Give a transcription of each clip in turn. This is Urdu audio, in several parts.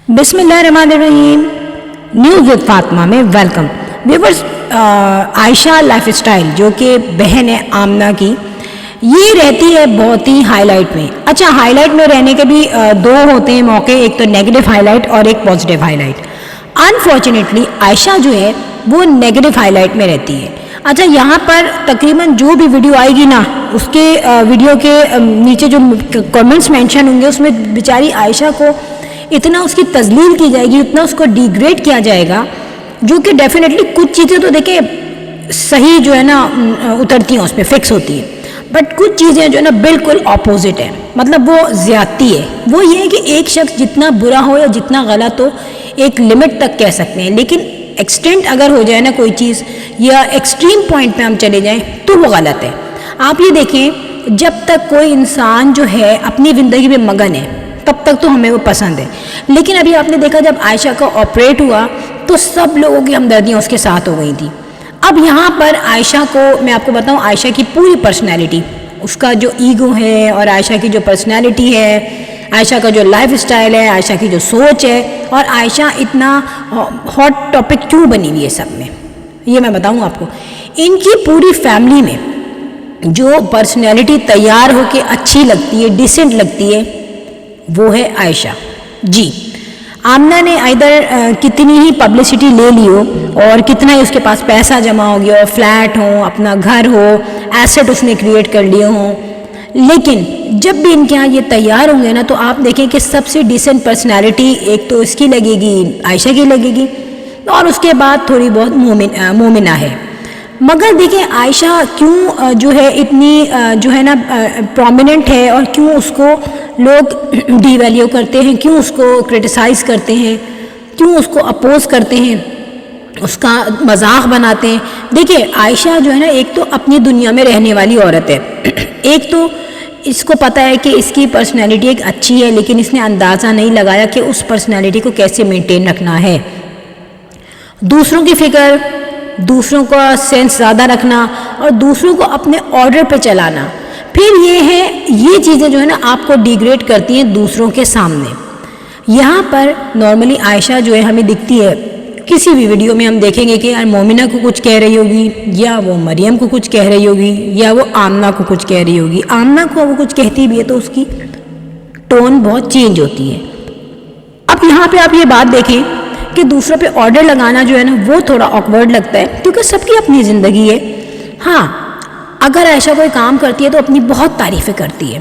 بسم اللہ الرحمن الرحیم. نیوز وتھ فاطمہ میں ویلکم. ویورز, عائشہ لائف اسٹائل جو کہ بہن ہے آمنہ کی, یہ رہتی ہے بہت ہی ہائی لائٹ میں. اچھا, ہائی لائٹ میں رہنے کے بھی دو ہوتے ہیں موقع, ایک تو نیگیٹو ہائی لائٹ اور ایک پازیٹیو ہائی لائٹ. انفارچونیٹلی عائشہ جو ہے وہ نیگیٹو ہائی لائٹ میں رہتی ہے. اچھا, یہاں پر تقریباً جو بھی ویڈیو آئے گی نا, اس کے ویڈیو کے نیچے جو کمنٹس مینشن ہوں گے اس میں بیچاری عائشہ کو اتنا اس کی تذلیل کی جائے گی, اتنا اس کو ڈیگریڈ کیا جائے گا, جو کہ ڈیفینیٹلی کچھ چیزیں تو دیکھیں صحیح جو ہے نا اترتی ہیں, اس پہ فکس ہوتی ہیں, بٹ کچھ چیزیں جو ہے نا بالکل اپوزٹ ہیں, مطلب وہ زیادتی ہے. وہ یہ ہے کہ ایک شخص جتنا برا ہو یا جتنا غلط ہو ایک لمٹ تک کہہ سکتے ہیں, لیکن ایکسٹینٹ اگر ہو جائے نا کوئی چیز یا ایکسٹریم پوائنٹ پہ ہم چلے جائیں تو وہ غلط ہے. آپ یہ دیکھیں, جب تک کوئی انسان جو ہے اپنی زندگی میں مگن ہے تب تک تو ہمیں وہ پسند ہے, لیکن ابھی آپ نے دیکھا جب عائشہ کا آپریٹ ہوا تو سب لوگوں کی ہمدردیاں اس کے ساتھ ہو گئی تھیں. اب یہاں پر عائشہ کو میں آپ کو بتاؤں, عائشہ کی پوری پرسنالٹی, اس کا جو ایگو ہے اور عائشہ کی جو پرسنالٹی ہے, عائشہ کا جو لائف اسٹائل ہے, عائشہ کی جو سوچ ہے, اور عائشہ اتنا ہاٹ ٹاپک کیوں بنی ہوئی ہے سب میں, یہ میں بتاؤں آپ کو. ان کی پوری فیملی میں جو پرسنالٹی تیار ہو کے اچھی لگتی ہے, ڈیسنٹ لگتی ہے, وہ ہے عائشہ جی. آمنہ نے ادھر کتنی ہی پبلسٹی لے لی ہو اور کتنا ہی اس کے پاس پیسہ جمع ہو گیا ہو, فلیٹ ہو, اپنا گھر ہو, ایسٹ اس نے کریٹ کر لیے ہوں, لیکن جب بھی ان کے ہاں یہ تیار ہوں گے نا تو آپ دیکھیں کہ سب سے ڈیسنٹ پرسنالٹی ایک تو اس کی لگے گی, عائشہ کی لگے گی, اور اس کے بعد تھوڑی بہت مومنہ ہے. مگر دیکھیں عائشہ کیوں جو ہے اتنی جو ہے نا پرومیننٹ ہے, اور کیوں اس کو لوگ ڈی ویلیو کرتے ہیں, کیوں اس کو کرٹیسائز کرتے ہیں, کیوں اس کو اپوز کرتے ہیں, اس کا مذاق بناتے ہیں. دیکھیں عائشہ جو ہے نا ایک تو اپنی دنیا میں رہنے والی عورت ہے, ایک تو اس کو پتہ ہے کہ اس کی پرسنالٹی ایک اچھی ہے, لیکن اس نے اندازہ نہیں لگایا کہ اس پرسنالٹی کو کیسے مینٹین رکھنا ہے. دوسروں کی فکر, دوسروں کا سینس زیادہ رکھنا, اور دوسروں کو اپنے آرڈر پہ چلانا, پھر یہ چیزیں جو ہے نا آپ کو ڈیگریڈ کرتی ہیں دوسروں کے سامنے. یہاں پر نارملی عائشہ جو ہے ہمیں دکھتی ہے, کسی بھی ویڈیو میں ہم دیکھیں گے کہ مومنہ کو کچھ کہہ رہی ہوگی, یا وہ مریم کو کچھ کہہ رہی ہوگی, یا وہ آمنہ کو کچھ کہہ رہی ہوگی. آمنہ کو وہ کچھ کہتی بھی ہے تو اس کی ٹون بہت چینج ہوتی ہے. اب یہاں پہ آپ یہ بات دیکھیں کہ دوسروں پہ آرڈر لگانا جو ہے نا وہ تھوڑا آکورڈ لگتا ہے, کیونکہ سب کی اپنی زندگی ہے. ہاں, اگر عائشہ کوئی کام کرتی ہے تو اپنی بہت تعریفیں کرتی ہے.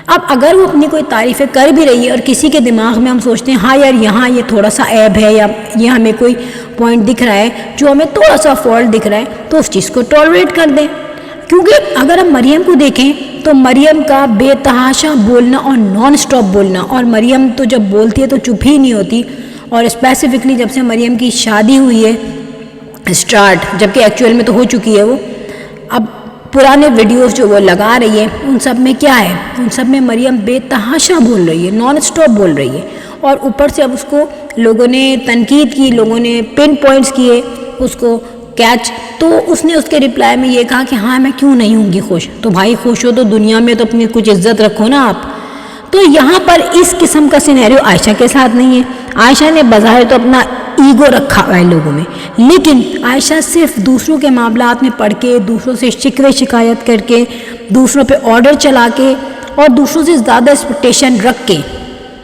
اب اگر وہ اپنی کوئی تعریفیں کر بھی رہی ہے اور کسی کے دماغ میں ہم سوچتے ہیں ہاں یار یہاں یہ تھوڑا سا عیب ہے, یا یہ ہمیں کوئی پوائنٹ دکھ رہا ہے جو ہمیں تھوڑا سا فالٹ دکھ رہا ہے, تو اس چیز کو ٹالریٹ کر دیں. کیونکہ اگر ہم مریم کو دیکھیں تو مریم کا بے تحاشا بولنا اور نان اسٹاپ بولنا, اور مریم تو جب بولتی ہے تو چپ ہی نہیں ہوتی. اور اسپیسیفکلی جب سے مریم کی شادی ہوئی ہے اسٹارٹ, جبکہ ایکچوئل میں تو ہو چکی ہے وہ, اب پرانے ویڈیوز جو وہ لگا رہی ہے ان سب میں کیا ہے, ان سب میں مریم بے تحاشا بول رہی ہے, نان اسٹاپ بول رہی ہے. اور اوپر سے اب اس کو لوگوں نے تنقید کی, لوگوں نے پن پوائنٹس کیے اس کو کیچ, تو اس نے اس کے رپلائی میں یہ کہا کہ ہاں میں کیوں نہیں ہوں گی خوش. تو بھائی خوش ہو تو دنیا میں تو اپنی کچھ عزت رکھو نا آپ. تو یہاں پر اس قسم کا سینیریو عائشہ کے ساتھ نہیں ہے. عائشہ نے بظاہر تو اپنا ایگو رکھا ہوا ہے لوگوں میں, لیکن عائشہ صرف دوسروں کے معاملات میں پڑھ کے, دوسروں سے شکوے شکایت کر کے, دوسروں پہ آرڈر چلا کے, اور دوسروں سے زیادہ ایکسپیکٹیشن رکھ کے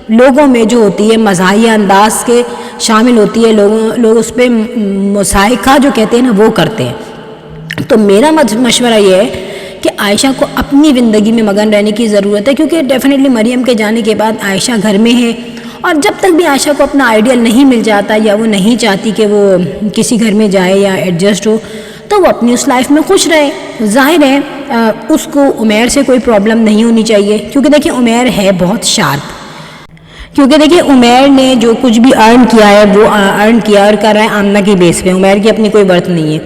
لوگوں میں جو ہوتی ہے مزاحیہ انداز کے شامل ہوتی ہے, لوگ اس پہ مضاحکہ جو کہتے ہیں نا وہ کرتے ہیں. تو میرا مشورہ یہ ہے کہ عائشہ کو اپنی زندگی میں مگن رہنے کی ضرورت ہے, کیونکہ ڈیفینیٹلی مریم کے جانے کے بعد عائشہ گھر میں ہے, اور جب تک بھی عائشہ کو اپنا آئیڈیل نہیں مل جاتا, یا وہ نہیں چاہتی کہ وہ کسی گھر میں جائے یا ایڈجسٹ ہو, تو وہ اپنی اس لائف میں خوش رہے. ظاہر ہے اس کو عمیر سے کوئی پرابلم نہیں ہونی چاہیے, کیونکہ دیکھیں عمیر ہے بہت شارپ, کیونکہ دیکھیں عمیر نے جو کچھ بھی ارن کیا ہے وہ ارن کیا اور کر رہا ہے آمنہ کی بیس پہ. عمیر کی اپنی کوئی ورتھ نہیں ہے,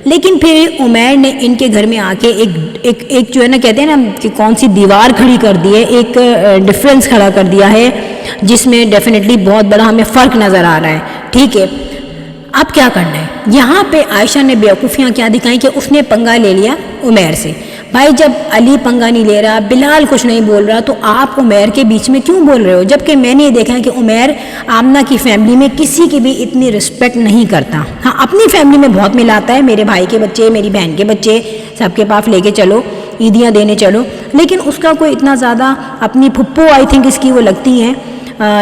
لیکن پھر عمیر نے ان کے گھر میں آ کے ایک جو ہے نا کہتے ہیں نا کہ کون سی دیوار کھڑی کر دی ہے, ایک ڈفرینس کھڑا کر دیا ہے, جس میں ڈیفینیٹلی بہت بڑا ہمیں فرق نظر آ رہا ہے. ٹھیک ہے, اب کیا کرنا ہے, یہاں پہ عائشہ نے بیوقوفیاں کیا دکھائیں کہ اس نے پنگا لے لیا عمیر سے. بھائی جب علی پنگا نہیں لے رہا، بلال کچھ نہیں بول رہا، تو آپ عمیر کے بیچ میں کیوں بول رہے ہو؟ جبکہ میں نے یہ دیکھا ہے کہ عمیر آمنہ کی فیملی میں کسی کی بھی اتنی رسپیکٹ نہیں کرتا. ہاں اپنی فیملی میں بہت ملاتا ہے، میرے بھائی کے بچے، میری بہن کے بچے، سب کے پاس لے کے چلو، عیدیاں دینے چلو، لیکن اس کا کوئی اتنا زیادہ، اپنی پھپھو آئی تھنک اس کی وہ لگتی ہیں،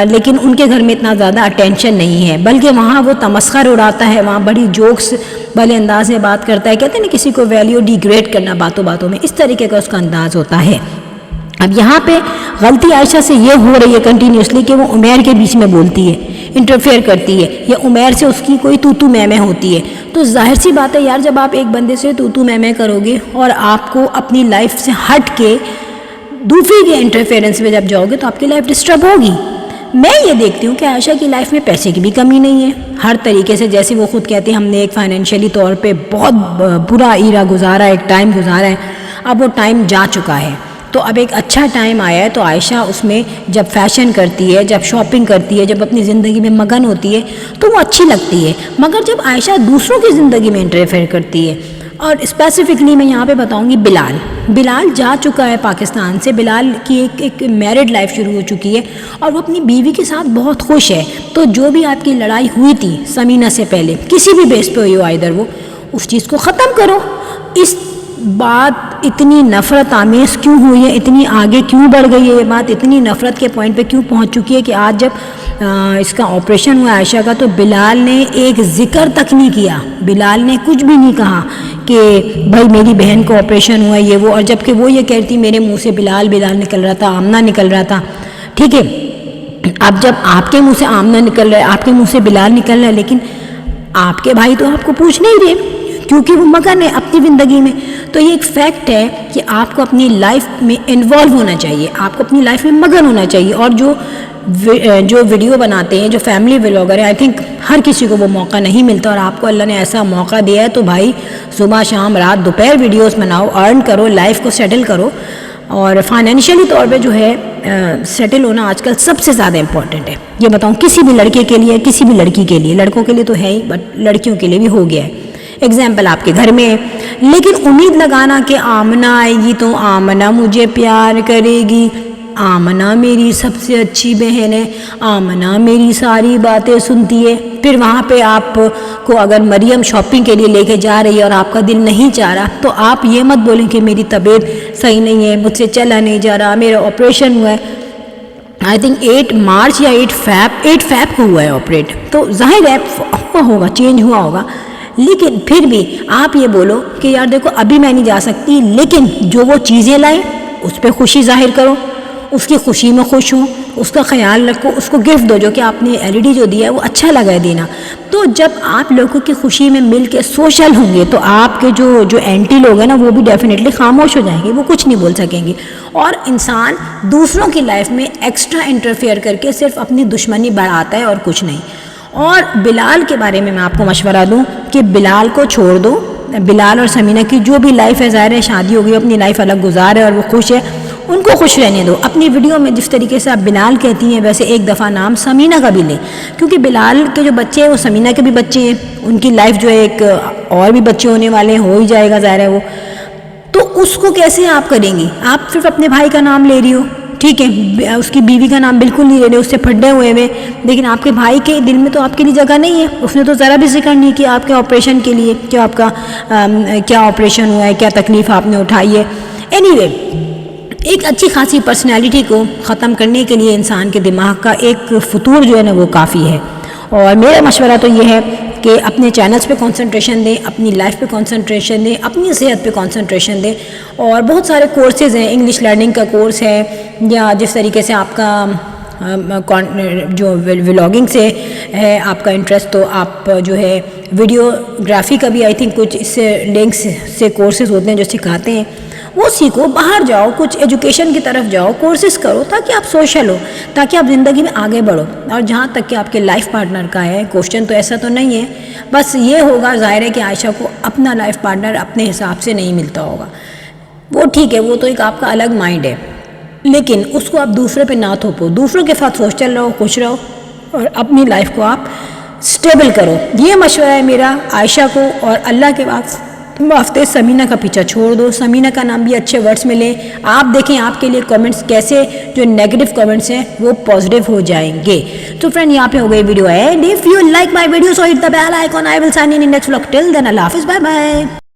لیکن ان کے گھر میں اتنا زیادہ اٹینشن نہیں ہے، بلکہ وہاں وہ تمسخر اڑاتا ہے، وہاں بڑی جوکس بھلے انداز میں بات کرتا ہے. کہتے ہیں نا کسی کو ویلیو ڈیگریڈ کرنا باتوں باتوں میں، اس طریقے کا اس کا انداز ہوتا ہے. اب یہاں پہ غلطی عائشہ سے یہ ہو رہی ہے کنٹینیوسلی کہ وہ عمیر کے بیچ میں بولتی ہے، انٹرفیئر کرتی ہے، یا عمیر سے اس کی کوئی تو میں میں ہوتی ہے. تو ظاہر سی بات ہے یار، جب آپ ایک بندے سے تو میں کرو گے اور آپ کو اپنی لائف سے ہٹ کے دوسری کے انٹرفیئرنس میں جب جاؤ گے تو آپ کی لائف ڈسٹرب ہوگی. میں یہ دیکھتی ہوں کہ عائشہ کی لائف میں پیسے کی بھی کمی نہیں ہے، ہر طریقے سے، جیسے وہ خود کہتی ہیں ہم نے ایک فائنینشیلی طور پہ بہت برا ایرا گزارا، ایک ٹائم گزارا ہے، اب وہ ٹائم جا چکا ہے، تو اب ایک اچھا ٹائم آیا ہے. تو عائشہ اس میں جب فیشن کرتی ہے، جب شاپنگ کرتی ہے، جب اپنی زندگی میں مگن ہوتی ہے تو وہ اچھی لگتی ہے. مگر جب عائشہ دوسروں کی زندگی میں انٹرفیئر کرتی ہے، اور اسپیسیفکلی میں یہاں پہ بتاؤں گی بلال جا چکا ہے پاکستان سے، بلال کی ایک میرڈ لائف شروع ہو چکی ہے اور وہ اپنی بیوی کے ساتھ بہت خوش ہے. تو جو بھی آپ کی لڑائی ہوئی تھی سمینہ سے پہلے، کسی بھی بیس پہ ہوئی ہو آئیدر، وہ اس چیز کو ختم کرو. اس بات اتنی نفرت آمیز کیوں ہوئی ہے، اتنی آگے کیوں بڑھ گئی ہے یہ بات، اتنی نفرت کے پوائنٹ پہ کیوں پہنچ چکی ہے کہ آج جب اس کا آپریشن ہوا عائشہ کا، تو بلال نے ایک ذکر تک نہیں کیا، بلال نے کچھ بھی نہیں کہا کہ بھائی میری بہن کو آپریشن ہوا یہ وہ، اور جب کہ وہ یہ کہتی میرے منہ سے بلال نکل رہا تھا، آمنہ نکل رہا تھا. ٹھیک ہے، اب جب آپ کے منہ سے آمنہ نکل رہا ہے، آپ کے منہ سے بلال نکل رہا ہے، لیکن آپ کے بھائی تو آپ کو پوچھ نہیں رہے کیونکہ وہ مگن ہے اپنی زندگی میں. تو یہ ایک فیکٹ ہے کہ آپ کو اپنی لائف میں انوالو ہونا چاہیے، آپ کو اپنی لائف میں مگن ہونا چاہیے. اور جو ویڈیو بناتے ہیں، جو فیملی ولاگر ہیں، آئی تھنک ہر کسی کو وہ موقع نہیں ملتا، اور آپ کو اللہ نے ایسا موقع دیا ہے تو بھائی صبح شام رات دوپہر ویڈیوز بناؤ، ارن کرو، لائف کو سیٹل کرو. اور فائنینشیلی طور پہ جو ہے سیٹل ہونا آج کل سب سے زیادہ امپورٹنٹ ہے. یہ بتاؤں کسی بھی لڑکے کے لیے، کسی بھی لڑکی کے لیے، لڑکوں کے لیے تو ہے ہی بٹ لڑکیوں کے لیے بھی ہو گیا ہے. ایگزامپل آپ کے گھر میں ہے، لیکن امید لگانا کہ آمنہ آئے گی تو آمنہ مجھے پیار کرے گی، آمنہ میری سب سے اچھی بہن ہے، آمنہ میری ساری باتیں سنتی ہے، پھر وہاں پہ آپ کو اگر مریم شاپنگ کے لیے لے کے جا رہی ہے اور آپ کا دل نہیں چاہ رہا، تو آپ یہ مت بولیں کہ میری طبیعت صحیح نہیں ہے، مجھ سے چلا نہیں جا رہا، میرا آپریشن ہوا ہے. آئی تھنک 8 مارچ یا 8 فیب کو ہوا ہے آپریٹ، تو ظاہر ہے ہوگا، چینج ہوا ہوگا. لیکن پھر بھی آپ یہ بولو کہ یار دیکھو ابھی میں نہیں جا سکتی، لیکن جو وہ چیزیں لائیں اس پہ خوشی ظاہر کرو، اس کی خوشی میں خوش ہوں، اس کا خیال رکھو، اس کو گفٹ دو، جو کہ آپ نے LED جو دیا ہے وہ اچھا لگا ہے دینا. تو جب آپ لوگوں کی خوشی میں مل کے سوشل ہوں گے تو آپ کے جو اینٹی لوگ ہیں نا وہ بھی ڈیفینیٹلی خاموش ہو جائیں گے، وہ کچھ نہیں بول سکیں گے. اور انسان دوسروں کی لائف میں ایکسٹرا انٹرفیئر کر کے صرف اپنی دشمنی بڑھاتا ہے اور کچھ نہیں. اور بلال کے بارے میں آپ کو مشورہ دوں کہ بلال کو چھوڑ دو. بلال اور سمینہ کی جو بھی لائف ہے، ظاہر ہے شادی ہو گئی، اپنی لائف الگ گزار ہے اور وہ خوش ہے، ان کو خوش رہنے دو. اپنی ویڈیو میں جس طریقے سے آپ بلال کہتی ہیں ویسے ایک دفعہ نام سمینہ کا بھی لیں، کیونکہ بلال کے جو بچے ہیں وہ سمینہ کے بھی بچے ہیں، ان کی لائف جو ہے ایک اور بھی بچے ہونے والے ہیں، ہو ہی جائے گا ظاہر ہے وہ. تو اس کو کیسے آپ کریں گی؟ آپ صرف اپنے بھائی کا نام لے رہی ہو، ٹھیک ہے، اس کی بیوی کا نام بالکل نہیں لے رہے، اس سے پھڈے ہوئے ہوئے، لیکن آپ کے بھائی کے دل میں تو آپ کے لیے جگہ نہیں ہے. اس نے تو ذرا بھی ذکر نہیں کیا آپ کے آپریشن کے لیے کہ آپ کا کیا آپریشن ہوا ہے، کیا تکلیف آپ نے اٹھائی ہے. اینی وے، ایک اچھی خاصی پرسنالٹی کو ختم کرنے کے لیے انسان کے دماغ کا ایک فطور جو ہے نا وہ کافی ہے. اور میرا مشورہ تو یہ ہے کہ اپنے چینلز پہ کنسنٹریشن دیں، اپنی لائف پہ کنسنٹریشن دیں، اپنی صحت پہ کنسنٹریشن دیں. اور بہت سارے کورسز ہیں، انگلش لرننگ کا کورس ہے، یا جس طریقے سے آپ کا جو ولاگنگ سے ہے آپ کا انٹرسٹ، تو آپ جو ہے ویڈیوگرافی کا بھی آئی تھنک کچھ اس سے لنکس سے کورسز ہوتے ہیں جو سکھاتے ہیں، وہ سیکھو، باہر جاؤ، کچھ ایجوکیشن کی طرف جاؤ، کورسز کرو تاکہ آپ سوشل ہو، تاکہ آپ زندگی میں آگے بڑھو. اور جہاں تک کہ آپ کے لائف پارٹنر کا ہے، کوشچن تو ایسا تو نہیں ہے، بس یہ ہوگا ظاہر ہے کہ عائشہ کو اپنا لائف پارٹنر اپنے حساب سے نہیں ملتا ہوگا، وہ ٹھیک ہے، وہ تو ایک آپ کا الگ مائنڈ ہے، لیکن اس کو آپ دوسرے پہ نہ تھوپو، دوسروں کے ساتھ سوشل رہو، خوش رہو، اور اپنی لائف کو آپ سٹیبل کرو. یہ مشورہ ہے میرا عائشہ کو. اور اللہ کے بعد واسطے سمینہ کا پیچھا چھوڑ دو. سمینہ کا نام بھی اچھے ورڈز میں لیں. آپ دیکھیں آپ کے لیے کمنٹس کیسے جو نیگیٹو کمنٹس ہیں وہ پازیٹیو ہو جائیں گے. تو فرینڈ یہاں پہ ہو گئی video end. If you like my video so hit the bell icon. I will sign in next vlog. Till then اللہ حافظ. Bye bye.